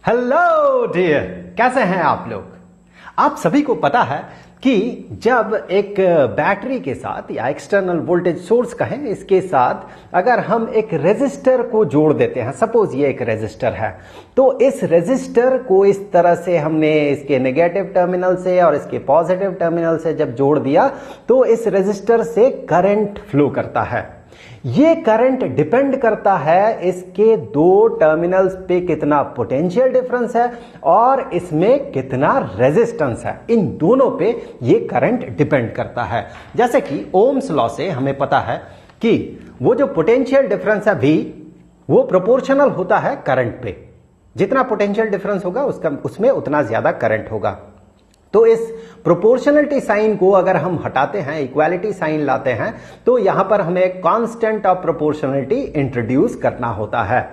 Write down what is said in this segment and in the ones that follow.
Hello dear, कैसे हैं आप लोग। आप सभी को पता है कि जब एक बैटरी के साथ या एक्सटर्नल वोल्टेज सोर्स कहें, इसके साथ अगर हम एक रेजिस्टर को जोड़ देते हैं, सपोज ये एक रेजिस्टर है, तो इस रेजिस्टर को इस तरह से हमने इसके नेगेटिव टर्मिनल से और इसके पॉजिटिव टर्मिनल से जब जोड़ दिया तो इस रेजिस्टर से करंट फ्लो करता है। ये करंट डिपेंड करता है इसके दो टर्मिनल्स पे कितना पोटेंशियल डिफरेंस है और इसमें कितना रेजिस्टेंस है। इन दोनों पे ये करंट डिपेंड करता है। जैसे कि ओम्स लॉ से हमें पता है कि वो जो पोटेंशियल डिफरेंस है V, वो प्रोपोर्शनल होता है करंट पे। जितना पोटेंशियल डिफरेंस होगा उसमें उतना ज्यादा करंट होगा। तो इस प्रोपोर्शनलिटी साइन को अगर हम हटाते हैं, इक्वालिटी साइन लाते हैं, तो यहां पर हमें कांस्टेंट ऑफ प्रोपोर्शनलिटी इंट्रोड्यूस करना होता है।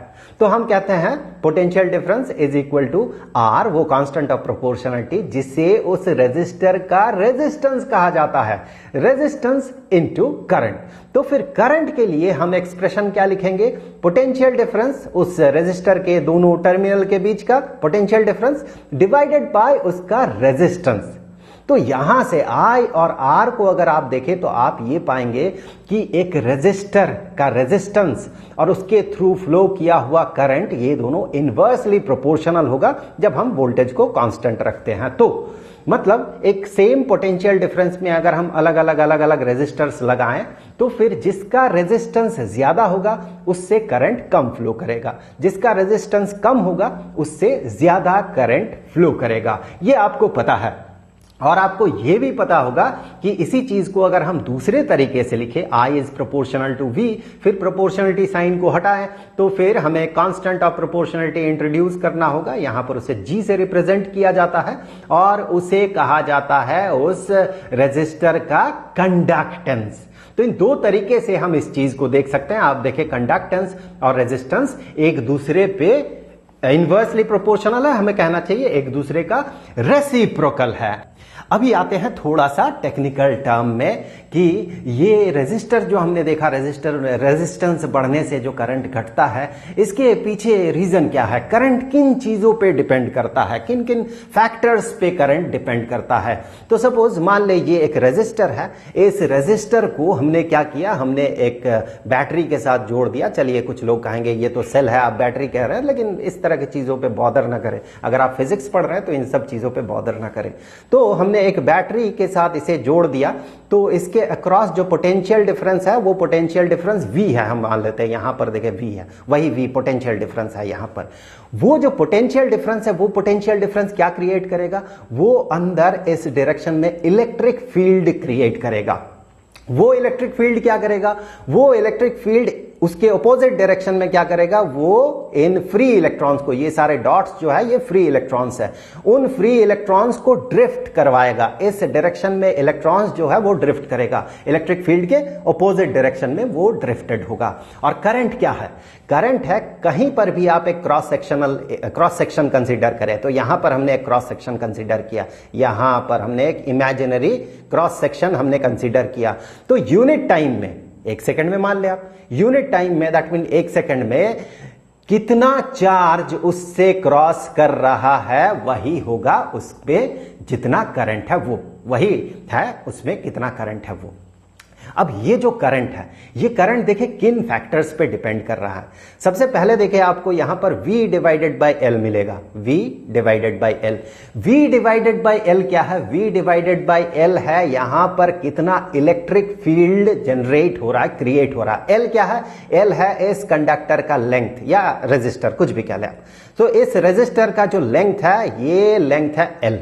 तो हम कहते हैं potential difference is equal to R, वो कांस्टेंट ऑफ प्रोपोर्शनलिटी, जिसे उस रेजिस्टर का रेजिस्टेंस कहा जाता है, रेजिस्टेंस इनटू करंट। तो फिर करंट के लिए हम एक्सप्रेशन क्या लिखेंगे? पोटेंशियल डिफरेंस, उस रेजिस्टर के दोनों टर्मिनल के बीच का पोटेंशियल डिफरेंस डिवाइडेड बाय उसका रेजिस्टेंस। तो यहां से I और R को अगर आप देखें तो आप ये पाएंगे कि एक रेजिस्टर का रेजिस्टेंस और उसके थ्रू फ्लो किया हुआ करंट, ये दोनों इनवर्सली प्रोपोर्शनल होगा जब हम वोल्टेज को कांस्टेंट रखते हैं। तो मतलब एक सेम पोटेंशियल डिफरेंस में अगर हम अलग अलग रेजिस्टर्स लगाएं तो फिर जिसका रेजिस्टेंस ज्यादा होगा उससे करंट कम फ्लो करेगा, जिसका रेजिस्टेंस कम होगा उससे ज्यादा करंट फ्लो करेगा। ये आपको पता है। और आपको यह भी पता होगा कि इसी चीज को अगर हम दूसरे तरीके से लिखें, I is proportional to V, फिर प्रोपोर्शनलिटी साइन को हटाएं तो फिर हमें कांस्टेंट ऑफ प्रोपोर्शनलिटी इंट्रोड्यूस करना होगा। यहां पर उसे G से रिप्रेजेंट किया जाता है और उसे कहा जाता है उस रेजिस्टर का कंडक्टेंस। तो इन दो तरीके से हम इस चीज को देख सकते हैं। आप देखें, कंडक्टेंस और रेजिस्टेंस एक दूसरे पे इनवर्सली प्रोपोर्शनल है, हमें कहना चाहिए एक दूसरे का रेसिप्रोकल है। अभी आते हैं थोड़ा सा टेक्निकल टर्म में कि ये रेजिस्टर जो हमने देखा, रेजिस्टेंस बढ़ने से जो करंट घटता है, इसके पीछे रीजन क्या है? करंट किन चीजों पे डिपेंड करता है, किन किन फैक्टर्स पे करंट डिपेंड करता है। तो सपोज मान ले ये एक रेजिस्टर है, इस रेजिस्टर को हमने क्या किया, हमने एक बैटरी के साथ जोड़ दिया। चलिए, कुछ लोग कहेंगे ये तो सेल है, आप बैटरी कह रहे हैं, लेकिन इस तरह की चीजों पे बॉदर ना करें। अगर आप फिजिक्स पढ़ रहे हैं तो इन सब चीजों पे बॉदर ना करें। तो हमने एक बैटरी के साथ इसे जोड़ दिया, तो इसके अक्रॉस जो पोटेंशियल डिफरेंस है वो पोटेंशियल डिफरेंस V है, हम मान लेते हैं। यहां पर देखिए V है, वही V पोटेंशियल डिफरेंस है। यहां पर वो जो पोटेंशियल डिफरेंस है, वो पोटेंशियल डिफरेंस क्या क्रिएट करेगा? वो अंदर इस डायरेक्शन में इलेक्ट्रिक फील्ड क्रिएट करेगा। वो इलेक्ट्रिक फील्ड क्या करेगा? वो इलेक्ट्रिक फील्ड उसके ऑपोजिट डायरेक्शन में क्या करेगा? वो इन फ्री इलेक्ट्रॉन्स को, ये सारे डॉट्स जो है ये फ्री इलेक्ट्रॉन्स है, उन फ्री इलेक्ट्रॉन्स को ड्रिफ्ट करवाएगा। इस डायरेक्शन में इलेक्ट्रॉन्स जो है वो ड्रिफ्ट करेगा, इलेक्ट्रिक फील्ड के ऑपोजिट डायरेक्शन में वो ड्रिफ्टेड होगा। और करंट क्या है? करंट है, कहीं पर भी आप एक क्रॉस सेक्शन कंसीडर करें, तो यहां पर हमने एक क्रॉस सेक्शन कंसीडर किया, यहां पर हमने एक इमेजिनरी क्रॉस सेक्शन हमने कंसीडर किया। तो यूनिट टाइम में, एक सेकंड में मान ले आप, यूनिट टाइम में दैट मीन एक सेकंड में कितना चार्ज उससे क्रॉस कर रहा है वही होगा उस पे जितना करंट है, वो वही है उसमें कितना करंट है वो। अब ये जो करंट है, ये करंट देखिए किन फैक्टर्स पे डिपेंड कर रहा है। सबसे पहले देखिए, आपको यहां पर V डिवाइडेड बाय L मिलेगा, V divided by L। V divided by L क्या है? V डिवाइडेड बाय L है यहां पर कितना इलेक्ट्रिक फील्ड जनरेट हो रहा है, क्रिएट हो रहा है। L क्या है? L है इस कंडक्टर का लेंथ या रेजिस्टर, कुछ भी कह लें आप। तो इस रेजिस्टर का जो लेंथ है, ये लेंथ है L।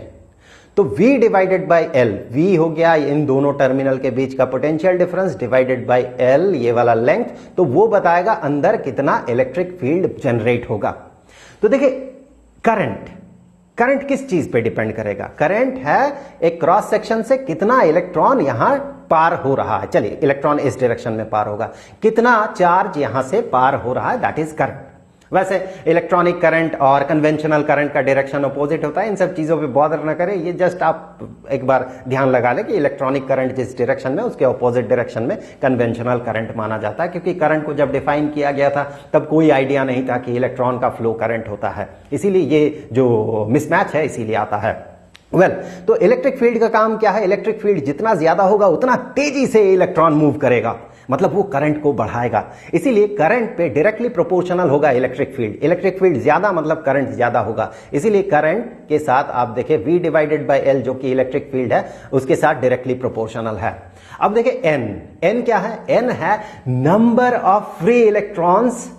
तो V divided by L, V हो गया इन दोनों टर्मिनल के बीच का potential difference divided by L, ये वाला लेंथ, तो वो बताएगा अंदर कितना इलेक्ट्रिक फील्ड जनरेट होगा। तो देखिए, करंट किस चीज पे डिपेंड करेगा? करंट है एक क्रॉस सेक्शन से कितना इलेक्ट्रॉन यहां पार हो रहा है। चलिए, इलेक्ट्रॉन इस डायरेक्शन में पार होगा, कितना चार्ज यहां से पार हो रहा है, दैट इज करंट। वैसे इलेक्ट्रॉनिक करंट और कन्वेंशनल करंट का डायरेक्शन अपोजिट होता है, इन सब चीजों पे बॉदर न करें, ये जस्ट आप एक बार ध्यान लगा लें कि इलेक्ट्रॉनिक करंट जिस डायरेक्शन में उसके अपोजिट डायरेक्शन में कन्वेंशनल करंट माना जाता है, क्योंकि करंट को जब डिफाइन किया गया था तब कोई आइडिया नहीं था कि इलेक्ट्रॉन का फ्लो करंट होता है, इसीलिए ये जो मिसमैच है इसीलिए आता है। तो इलेक्ट्रिक फील्ड का काम क्या है? इलेक्ट्रिक फील्ड जितना ज्यादा होगा उतना तेजी से इलेक्ट्रॉन मूव करेगा, मतलब वो करंट को बढ़ाएगा, इसीलिए करंट पे डायरेक्टली प्रोपोर्शनल होगा इलेक्ट्रिक फील्ड। इलेक्ट्रिक फील्ड ज्यादा मतलब करंट ज्यादा होगा, इसीलिए करंट के साथ आप देखें V डिवाइडेड बाय L जो कि इलेक्ट्रिक फील्ड है उसके साथ डायरेक्टली प्रोपोर्शनल है। अब देखें N क्या है? N है number of free electrons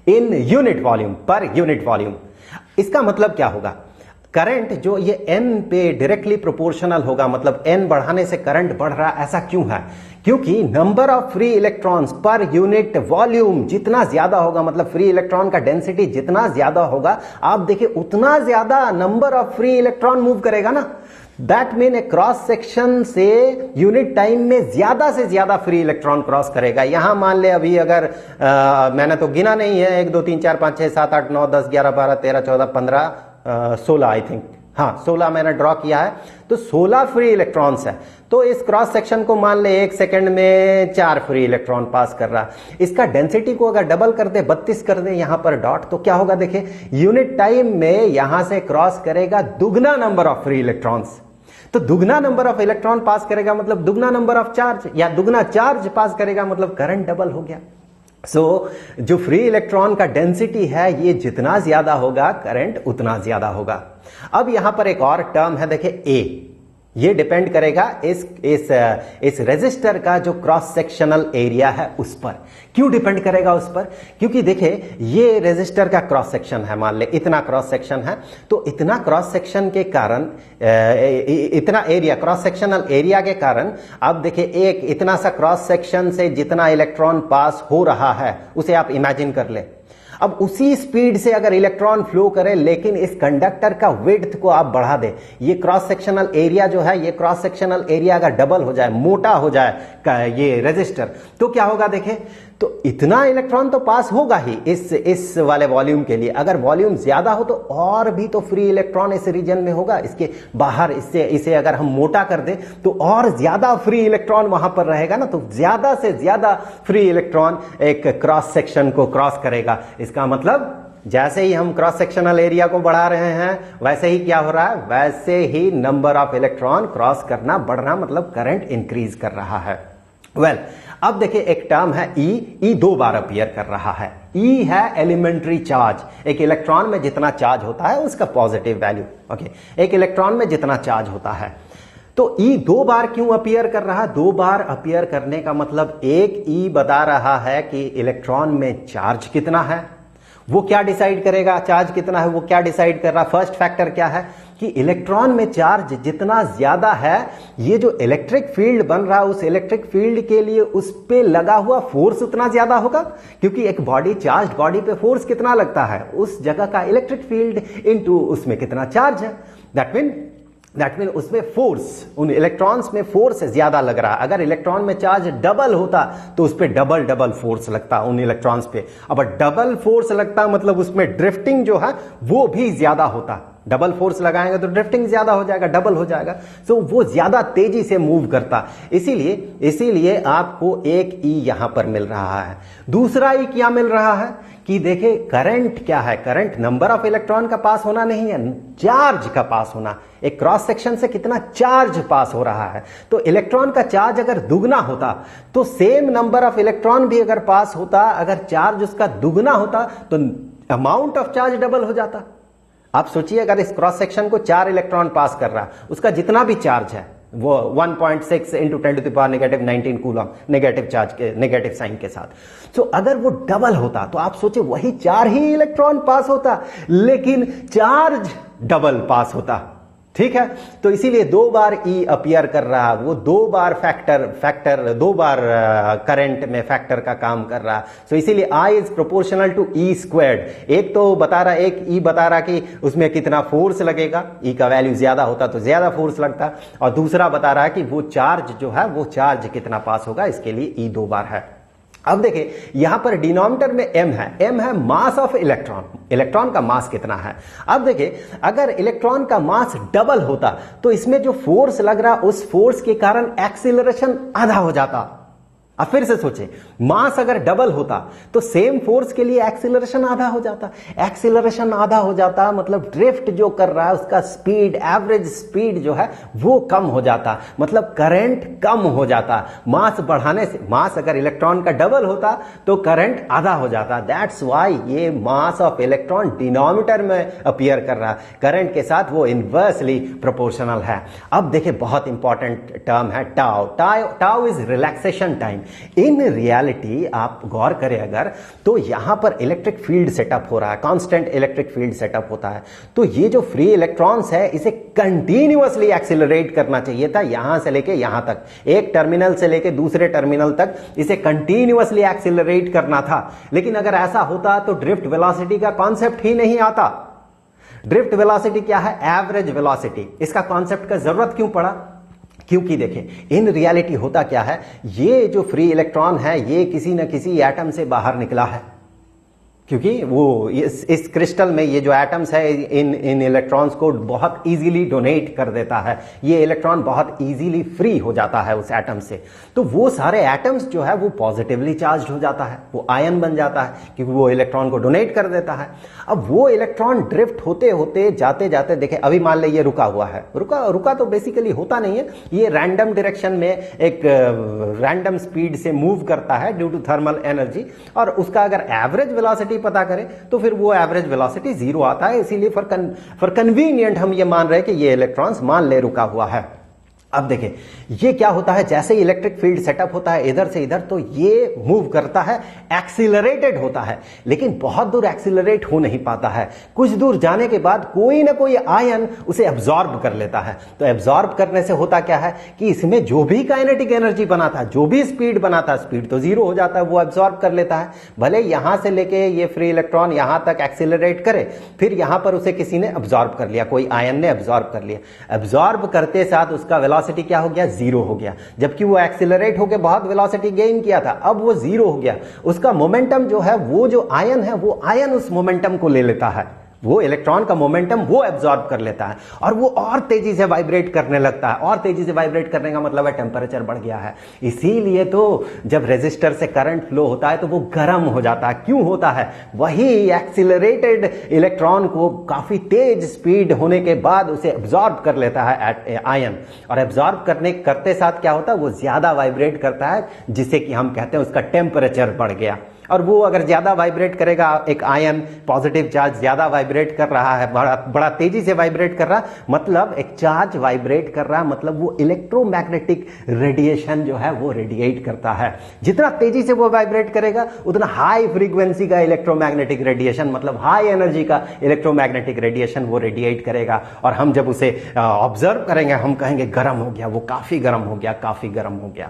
in unit volume, per unit volume. इसका मतलब क्या होगा? करंट जो ये N पे डायरेक्टली प्रोपोर्शनल होगा, मतलब N बढ़ाने से करंट बढ़ रहा, ऐसा क्यों है? क्योंकि number of free electrons per unit volume जितना ज्यादा होगा, मतलब फ्री इलेक्ट्रॉन का डेंसिटी जितना ज्यादा होगा, आप देखिए उतना ज्यादा number of free electron move करेगा ना। That mean A cross section से यूनिट टाइम में ज्यादा से ज्यादा फ्री इलेक्ट्रॉन क्रॉस करेगा। यहां मान ले अभी अगर मैंने तो गिना नहीं है, 1 2 3 4 5 6 7 8 9 10 11 12 13 14 15 16 आई थिंक, हाँ 16 मैंने ड्रॉ किया है, तो 16 फ्री इलेक्ट्रॉन्स है। तो इस क्रॉस सेक्शन को मान ले 1 सेकंड में 4 फ्री इलेक्ट्रॉन पास कर रहा। इसका डेंसिटी को अगर डबल कर दे, 32 कर दे यहां पर डॉट, तो क्या होगा? देखिए यूनिट टाइम में यहां से क्रॉस करेगा दुगना नंबर ऑफ फ्री इलेक्ट्रॉन्स। तो दुगना नंबर ऑफ इलेक्ट्रॉन पास करेगा मतलब दुगना नंबर ऑफ चार्ज, या दुगना चार्ज पास करेगा मतलब करंट डबल हो गया। जो फ्री इलेक्ट्रॉन का डेंसिटी है ये जितना ज्यादा होगा करंट उतना ज्यादा होगा। अब यहां पर एक और टर्म है, देखिए ए, ये डिपेंड करेगा इस रेजिस्टर का जो क्रॉस सेक्शनल एरिया है उस पर। क्यों डिपेंड करेगा उस पर? क्योंकि देखिए ये रेजिस्टर का क्रॉस सेक्शन है, मान ले इतना क्रॉस सेक्शन है, तो इतना क्रॉस सेक्शन के कारण इतना एरिया, क्रॉस सेक्शनल एरिया के कारण अब देखिए एक इतना सा क्रॉस सेक्शन से जितना इलेक्ट्रॉन पास हो रहा है उसे आप इमेजिन कर ले। अब उसी स्पीड से अगर इलेक्ट्रॉन फ्लो करे, लेकिन इस कंडक्टर का विड्थ को आप बढ़ा दे, ये क्रॉस सेक्शनल एरिया जो है, ये क्रॉस सेक्शनल एरिया अगर डबल हो जाए, मोटा हो जाए ये रेजिस्टर, तो क्या होगा? देखें तो इतना इलेक्ट्रॉन तो पास होगा ही इस वाले वॉल्यूम के लिए। अगर वॉल्यूम ज्यादा हो तो और भी तो फ्री इलेक्ट्रॉन इस रीजन में होगा, इसके बाहर इसे अगर हम मोटा कर दें तो और ज्यादा फ्री इलेक्ट्रॉन वहां पर रहेगा ना, तो ज्यादा से ज्यादा फ्री इलेक्ट्रॉन एक क्रॉस सेक्शन को क्रॉस करेगा। इसका मतलब जैसे ही हम क्रॉस सेक्शनल एरिया को बढ़ा रहे हैं वैसे ही क्या हो रहा है? वैसे ही नंबर ऑफ इलेक्ट्रॉन क्रॉस करना बढ़ रहा, मतलब करंट इंक्रीज कर रहा है। अब देखिए एक टर्म है ई 2 बार अपीयर कर रहा है। ई है एलिमेंट्री चार्ज, एक इलेक्ट्रॉन में जितना चार्ज होता है उसका पॉजिटिव वैल्यू। ओके, एक इलेक्ट्रॉन में जितना चार्ज होता है, तो ई 2 बार क्यों अपीयर कर रहा है? 2 बार अपीयर करने का मतलब एक ई बता रहा है कि इलेक्ट्रॉन में चार्ज कितना है, वो क्या डिसाइड करेगा? चार्ज कितना है वो क्या डिसाइड कर रहा? फर्स्ट फैक्टर क्या है कि इलेक्ट्रॉन में चार्ज जितना ज्यादा है, ये जो इलेक्ट्रिक फील्ड बन रहा है उस इलेक्ट्रिक फील्ड के लिए उस पे लगा हुआ फोर्स उतना ज्यादा होगा, क्योंकि एक बॉडी, चार्ज बॉडी पे फोर्स कितना लगता है? उस जगह का इलेक्ट्रिक फील्ड इनटू उसमें कितना चार्ज है। दैट मीन उसमें फोर्स, उन इलेक्ट्रॉन्स में फोर्स ज्यादा लग रहा है। अगर इलेक्ट्रॉन में चार्ज डबल होता तो उस पर डबल फोर्स लगता उन इलेक्ट्रॉन्स पे। अब डबल फोर्स लगता मतलब उसमें ड्रिफ्टिंग जो है वो भी ज्यादा होता। डबल फोर्स लगाएंगे तो ड्रिफ्टिंग ज्यादा हो जाएगा, डबल हो जाएगा, तो वो ज्यादा तेजी से मूव करता। इसीलिए आपको एक ई यहां पर मिल रहा है। दूसरा ई क्या मिल रहा है कि देखे करंट क्या है? करंट नंबर ऑफ इलेक्ट्रॉन का पास होना नहीं है, चार्ज का पास होना। एक क्रॉस सेक्शन से कितना चार्ज पास हो रहा है। तो इलेक्ट्रॉन का चार्ज अगर दुगना होता तो सेम नंबर ऑफ इलेक्ट्रॉन भी अगर पास होता, अगर चार्ज उसका दुगना होता तो अमाउंट ऑफ चार्ज डबल हो जाता। आप सोचिए अगर इस क्रॉस सेक्शन को 4 इलेक्ट्रॉन पास कर रहा, उसका जितना भी चार्ज है वो 1.6 इंटू 10⁻⁻⁹ कूलम नेगेटिव चार्ज के, नेगेटिव साइन के साथ। तो अगर वो डबल होता तो आप सोचिए वही 4 ही इलेक्ट्रॉन पास होता, लेकिन चार्ज डबल पास होता। ठीक है, तो इसीलिए 2 बार ई अपीयर कर रहा, वो 2 बार फैक्टर 2 बार करंट में फैक्टर का काम कर रहा। सो इसीलिए I is proportional to E squared. एक तो बता रहा, एक ई बता रहा कि उसमें कितना फोर्स लगेगा, ई का वैल्यू ज्यादा होता तो ज्यादा फोर्स लगता, और दूसरा बता रहा है कि वो चार्ज जो है वो चार्ज कितना पास होगा, इसके लिए ई 2 बार है। अब देखिए यहां पर डिनोमिनेटर में m है मास ऑफ इलेक्ट्रॉन, इलेक्ट्रॉन का मास कितना है। अब देखिए अगर इलेक्ट्रॉन का मास डबल होता तो इसमें जो फोर्स लग रहा उस फोर्स के कारण एक्सीलरेशन आधा हो जाता। अब फिर से सोचें, मास अगर डबल होता तो सेम फोर्स के लिए एक्सीलरेशन आधा हो जाता। एक्सीलरेशन आधा हो जाता मतलब ड्रिफ्ट जो कर रहा है उसका स्पीड, एवरेज स्पीड जो है वो कम हो जाता, मतलब करंट कम हो जाता। मास बढ़ाने से, मास अगर इलेक्ट्रॉन का डबल होता तो करंट आधा हो जाता। दैट्स व्हाई ये मास ऑफ इलेक्ट्रॉन डिनोमिनेटर में अपीयर कर रहा है, करंट के साथ वो इनवर्सली प्रोपोर्शनल है। अब देखिए बहुत इंपॉर्टेंट टर्म है tau. Tau is relaxation time. In reality आप गौर करें अगर, तो यहां पर इलेक्ट्रिक फील्ड सेटअप हो रहा है, कांस्टेंट इलेक्ट्रिक फील्ड सेटअप होता है। तो ये जो फ्री इलेक्ट्रॉन्स है इसे कंटिन्यूअसली एक्सीलरेट करना चाहिए था, यहां से लेके यहां तक, एक टर्मिनल से लेके दूसरे टर्मिनल तक इसे कंटिन्यूअसली एक्सीलरेट करना था। लेकिन अगर ऐसा होता तो ड्रिफ्ट वेलोसिटी का कॉन्सेप्ट ही नहीं आता। ड्रिफ्ट वेलोसिटी क्या है? Average velocity. इसका कॉन्सेप्ट का जरूरत क्यों पड़ा? क्योंकि देखें इन रियलिटी होता क्या है, ये जो फ्री इलेक्ट्रॉन है ये किसी न किसी एटम से बाहर निकला है, क्योंकि वो इस क्रिस्टल में ये जो एटम्स है इन इलेक्ट्रॉन्स को बहुत इजीली डोनेट कर देता है। ये इलेक्ट्रॉन बहुत इजीली फ्री हो जाता है उस एटम से। तो वो सारे एटम्स जो है वो पॉजिटिवली चार्ज हो जाता है, वो आयन बन जाता है क्योंकि वो इलेक्ट्रॉन को डोनेट कर देता है। अब वो इलेक्ट्रॉन ड्रिफ्ट होते होते जाते जाते देखें, अभी मान ले ये रुका हुआ है, रुका तो बेसिकली होता नहीं है, ये रैंडम डायरेक्शन में एक रैंडम स्पीड से मूव करता है ड्यू टू थर्मल एनर्जी, और उसका अगर एवरेज वेलोसिटी पता करें तो फिर वो एवरेज वेलोसिटी 0 आता है। इसीलिए फॉर कन्वीनियंट हम ये मान रहे हैं कि ये इलेक्ट्रॉन्स मान ले रुका हुआ है। अब देखें ये क्या होता है, जैसे ही इलेक्ट्रिक फील्ड सेटअप होता है इधर से इधर तो ये मूव करता है, एक्सीलरेटेड होता है, लेकिन बहुत दूर एक्सीलरेट हो नहीं पाता है। कुछ दूर जाने के बाद कोई ना कोई आयन उसे एब्जॉर्ब कर लेता है। तो एब्जॉर्ब करने से होता क्या है कि इसमें जो भी काइनेटिक एनर्जी बना था, जो भी स्पीड बना था, स्पीड तो 0 हो जाता है, वो एब्जॉर्ब कर लेता है। भले यहां से लेके ये फ्री इलेक्ट्रॉन यहां तक एक्सीलरेट करे, फिर यहां पर उसे किसी ने एब्जॉर्ब कर लिया, कोई आयन ने एब्जॉर्ब कर लिया। एब्जॉर्ब करते साथ उसका वेलोसिटी क्या हो गया? 0 हो गया। जबकि वो एक्सीलरेट होकर बहुत वेलोसिटी गेन किया था, अब वो 0 हो गया। उसका मोमेंटम जो है, वो जो आयन है वो आयन उस मोमेंटम को ले लेता है, वो इलेक्ट्रॉन का मोमेंटम वो एब्जॉर्ब कर लेता है और वो और तेजी से वाइब्रेट करने लगता है। और तेजी से वाइब्रेट करने का मतलब है टेम्परेचर बढ़ गया है। इसीलिए तो जब रेजिस्टर से करंट फ्लो होता है तो वो गर्म हो जाता है। क्यों होता है? वही एक्सीलरेटेड इलेक्ट्रॉन को काफी तेज स्पीड होने के बाद उसे एब्जॉर्ब कर लेता है आयन, और एब्जॉर्ब करते साथ क्या होता है, वो ज्यादा वाइब्रेट करता है, जिसे कि हम कहते हैं उसका टेम्परेचर बढ़ गया। और वो अगर ज्यादा वाइब्रेट करेगा, एक आयन पॉजिटिव चार्ज ज्यादा वाइब्रेट कर रहा है, बड़ा तेजी से वाइब्रेट कर रहा, मतलब एक चार्ज वाइब्रेट कर रहा, मतलब वो इलेक्ट्रोमैग्नेटिक रेडिएशन जो है वो रेडिएट करता है। जितना तेजी से वो वाइब्रेट करेगा उतना हाई फ्रीक्वेंसी का इलेक्ट्रोमैग्नेटिक रेडिएशन, मतलब हाई एनर्जी का इलेक्ट्रोमैग्नेटिक रेडिएशन वो रेडिएट करेगा। और हम जब उसे ऑब्जर्व करेंगे हम कहेंगे गर्म हो गया, वो काफी गर्म हो गया, काफी गर्म हो गया।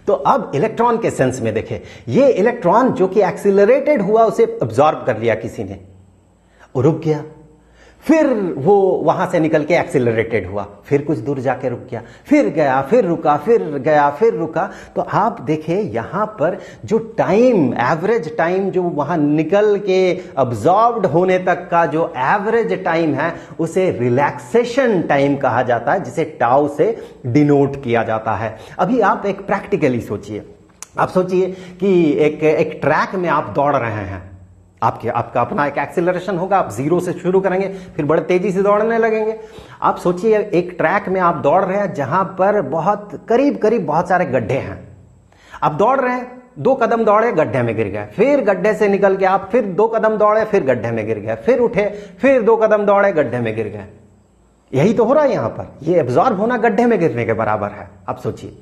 तो अब इलेक्ट्रॉन के सेंस में देखें, ये इलेक्ट्रॉन जो कि एक्सीलरेटेड हुआ उसे अब्सॉर्ब कर लिया किसी ने, रुक गया, फिर वो वहां से निकल के एक्सीलरेटेड हुआ, फिर कुछ दूर जाके रुक गया, फिर गया, फिर रुका, फिर गया, फिर रुका। तो आप देखिए यहां पर जो टाइम, एवरेज टाइम जो वहां निकल के अब्सॉर्ब्ड होने तक का जो एवरेज टाइम है उसे रिलैक्सेशन टाइम कहा जाता है, जिसे टाउ से डिनोट किया जाता है। अभी आप एक प्रैक्टिकली सोचिए, आप सोचिए कि एक ट्रैक में आप दौड़ रहे हैं, आपका अपना एक एक्सीलरेशन होगा, आप 0 से शुरू करेंगे, फिर बड़े तेजी से दौड़ने लगेंगे। आप सोचिए एक ट्रैक में आप दौड़ रहे हैं जहां पर बहुत करीब बहुत सारे गड्ढे हैं। आप दौड़ रहे हैं, 2 कदम दौड़े, गड्ढे में गिर गए, फिर गड्ढे से निकल के आप फिर 2 कदम दौड़े, फिर गड्ढे में गिर गए, फिर उठे, फिर 2 कदम दौड़े, गड्ढे में गिर गए। यही तो हो रहा है यहां पर, ये एब्जॉर्ब होना गड्ढे में गिरने के बराबर है। आप सोचिए,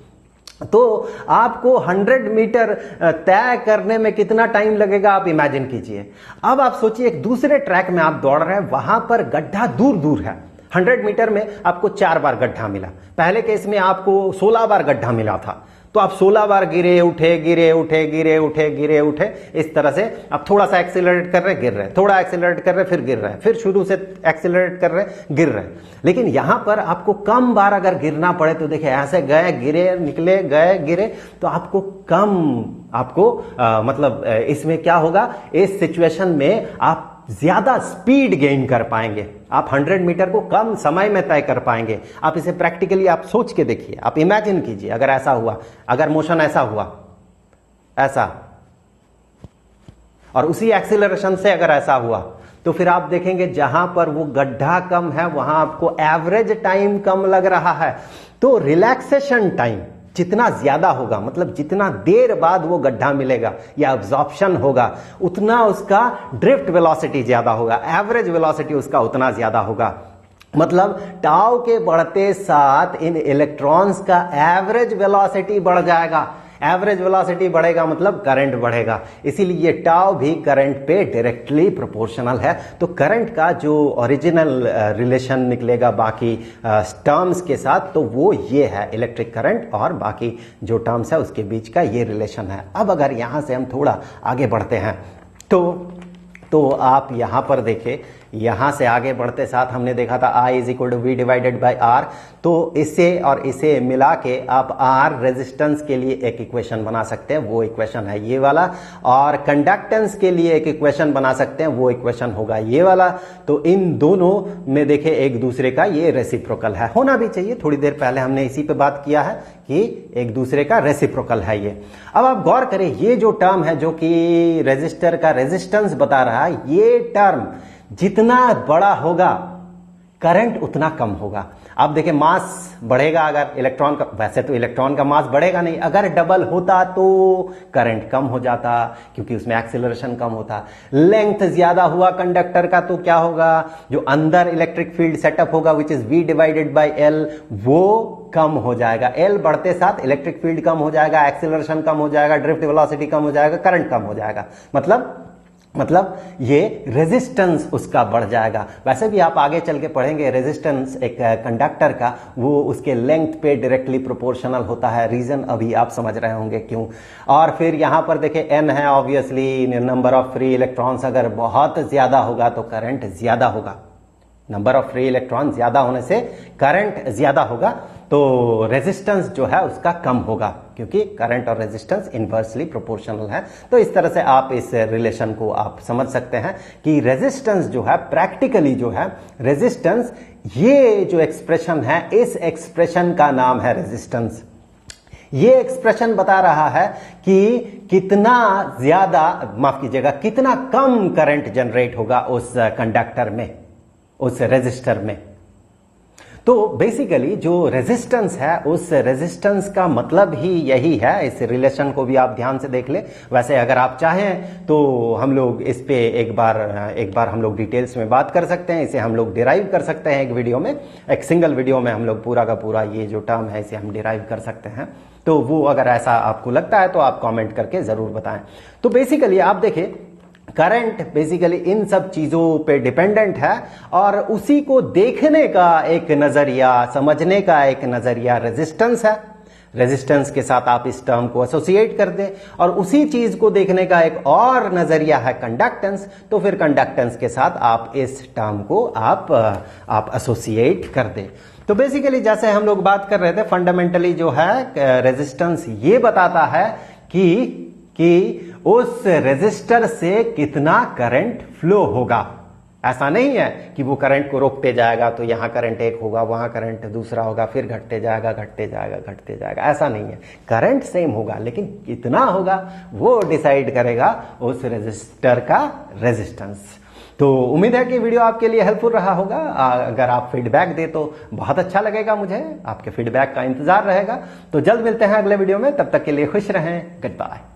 तो आपको 100 मीटर तय करने में कितना टाइम लगेगा आप इमेजिन कीजिए। अब आप सोचिए एक दूसरे ट्रैक में आप दौड़ रहे हैं, वहां पर गड्ढा दूर है, 100 मीटर में आपको 4 बार गड्ढा मिला, पहले केस में आपको 16 बार गड्ढा मिला था। तो आप 16 बार गिरे उठे गिरे उठे गिरे उठे गिरे उठे, इस तरह से आप थोड़ा सा एक्सीलरेट कर रहे गिर रहे, थोड़ा एक्सीलरेट कर रहे फिर गिर रहे, फिर शुरू से एक्सीलरेट कर रहे गिर रहे। लेकिन यहां पर आपको कम बार अगर गिरना पड़े तो देखिए ऐसे गए गिरे निकले गए गिरे, तो आपको कम मतलब इसमें क्या होगा, इस सिचुएशन में आप ज्यादा स्पीड गेन कर पाएंगे, आप 100 मीटर को कम समय में तय कर पाएंगे। आप इसे प्रैक्टिकली आप सोच के देखिए, आप इमेजिन कीजिए अगर ऐसा हुआ, अगर मोशन ऐसा हुआ ऐसा, और उसी एक्सीलरेशन से अगर ऐसा हुआ, तो फिर आप देखेंगे जहां पर वो गड्ढा कम है वहां आपको एवरेज टाइम कम लग रहा है। तो रिलैक्सेशन टाइम जितना ज्यादा होगा, मतलब जितना देर बाद वो गड्ढा मिलेगा या एब्जॉर्प्शन होगा, उतना उसका ड्रिफ्ट वेलोसिटी ज्यादा होगा, एवरेज वेलोसिटी उसका उतना ज्यादा होगा। मतलब टाउ के बढ़ते साथ इन इलेक्ट्रॉन्स का एवरेज वेलोसिटी बढ़ जाएगा। एवरेज वेलोसिटी बढ़ेगा मतलब करंट बढ़ेगा, इसीलिए टाउ भी करंट पे डायरेक्टली प्रोपोर्शनल है। तो करंट का जो ओरिजिनल रिलेशन निकलेगा बाकी टर्म्स के साथ, तो वो ये है, इलेक्ट्रिक करंट और बाकी जो टर्म्स है उसके बीच का ये रिलेशन है। अब अगर यहां से हम थोड़ा आगे बढ़ते हैं तो आप यहां पर देखें, यहां से आगे बढ़ते साथ हमने देखा था I is equal to V divided by R. तो इसे और इसे मिला के आप आर रेजिस्टेंस के लिए एक इक्वेशन बना सकते हैं, वो इक्वेशन है ये वाला, और कंडक्टेंस के लिए एक इक्वेशन बना सकते हैं, वो इक्वेशन होगा ये वाला। तो इन दोनों में देखें एक दूसरे का ये रेसिप्रोकल है, होना भी चाहिए। थोड़ी देर पहले हमने इसी पे बात किया है कि एक दूसरे का रेसिप्रोकल है ये। अब आप गौर करें, ये जो टर्म है जो कि रेजिस्टर का रेजिस्टेंस बता रहा है, ये टर्म जितना बड़ा होगा करंट उतना कम होगा। आप देखें मास बढ़ेगा अगर इलेक्ट्रॉन का, वैसे तो इलेक्ट्रॉन का मास बढ़ेगा नहीं, अगर डबल होता तो करंट कम हो जाता क्योंकि उसमें एक्सीलरेशन कम होता। लेंथ ज्यादा हुआ कंडक्टर का तो क्या होगा, जो अंदर इलेक्ट्रिक फील्ड सेटअप होगा which is V divided by L, वो कम हो जाएगा। L बढ़ते साथ इलेक्ट्रिक फील्ड कम हो जाएगा, एक्सीलरेशन कम हो जाएगा, ड्रिफ्ट वेलोसिटी कम हो जाएगा, करंट कम हो जाएगा। मतलब ये रेजिस्टेंस उसका बढ़ जाएगा। वैसे भी आप आगे चल के पढ़ेंगे, रेजिस्टेंस एक कंडक्टर का वो उसके लेंथ पे डायरेक्टली प्रोपोर्शनल होता है। रीजन अभी आप समझ रहे होंगे क्यों। और फिर यहां पर देखें n है, obviously number of free electrons अगर बहुत ज्यादा होगा तो करंट ज्यादा होगा। नंबर ऑफ फ्री इलेक्ट्रॉन ज्यादा होने से करंट ज्यादा होगा, तो रेजिस्टेंस जो है उसका कम होगा क्योंकि करंट और रेजिस्टेंस इनवर्सली प्रोपोर्शनल है। तो इस तरह से आप इस रिलेशन को आप समझ सकते हैं कि रेजिस्टेंस जो है, प्रैक्टिकली जो है रेजिस्टेंस, ये जो एक्सप्रेशन है, इस एक्सप्रेशन का नाम है रेजिस्टेंस। ये एक्सप्रेशन बता रहा है कि कितना ज्यादा, माफ कीजिएगा, कितना कम करंट जनरेट होगा उस कंडक्टर में, उस रेजिस्टर में। तो बेसिकली जो रेजिस्टेंस है, उस रेजिस्टेंस का मतलब ही यही है। इस रिलेशन को भी आप ध्यान से देख ले। वैसे अगर आप चाहें तो हम लोग इस पे एक बार हम लोग डिटेल्स में बात कर सकते हैं। इसे हम लोग डिराइव कर सकते हैं एक वीडियो में, एक सिंगल वीडियो में हम लोग पूरा का पूरा ये जो टर्म है इसे हम डिराइव कर सकते हैं। तो वो अगर ऐसा आपको लगता है तो आप कॉमेंट करके जरूर बताएं। तो बेसिकली आप देखें, करंट बेसिकली इन सब चीजों पे डिपेंडेंट है और उसी को देखने का एक नजरिया, समझने का एक नजरिया रेजिस्टेंस है। रेजिस्टेंस के साथ आप इस टर्म को एसोसिएट कर दें और उसी चीज को देखने का एक और नजरिया है कंडक्टेंस। तो फिर कंडक्टेंस के साथ आप इस टर्म को आप एसोसिएट कर दें। तो बेसिकली जैसे हम लोग बात कर रहे थे, फंडामेंटली जो है रेजिस्टेंस ये बताता है कि उस रेजिस्टर से कितना करंट फ्लो होगा। ऐसा नहीं है कि वो करंट को रोकते जाएगा तो यहां करंट एक होगा, वहां करंट दूसरा होगा, फिर घटते जाएगा घटते जाएगा घटते जाएगा, ऐसा नहीं है। करंट सेम होगा लेकिन कितना होगा वो डिसाइड करेगा उस रेजिस्टर का रेजिस्टेंस। तो उम्मीद है कि वीडियो आपके लिए हेल्पफुल रहा होगा। अगर आप फीडबैक दे तो बहुत अच्छा लगेगा, मुझे आपके फीडबैक का इंतजार रहेगा। तो जल्द मिलते हैं अगले वीडियो में, तब तक के लिए खुश रहें। Good bye.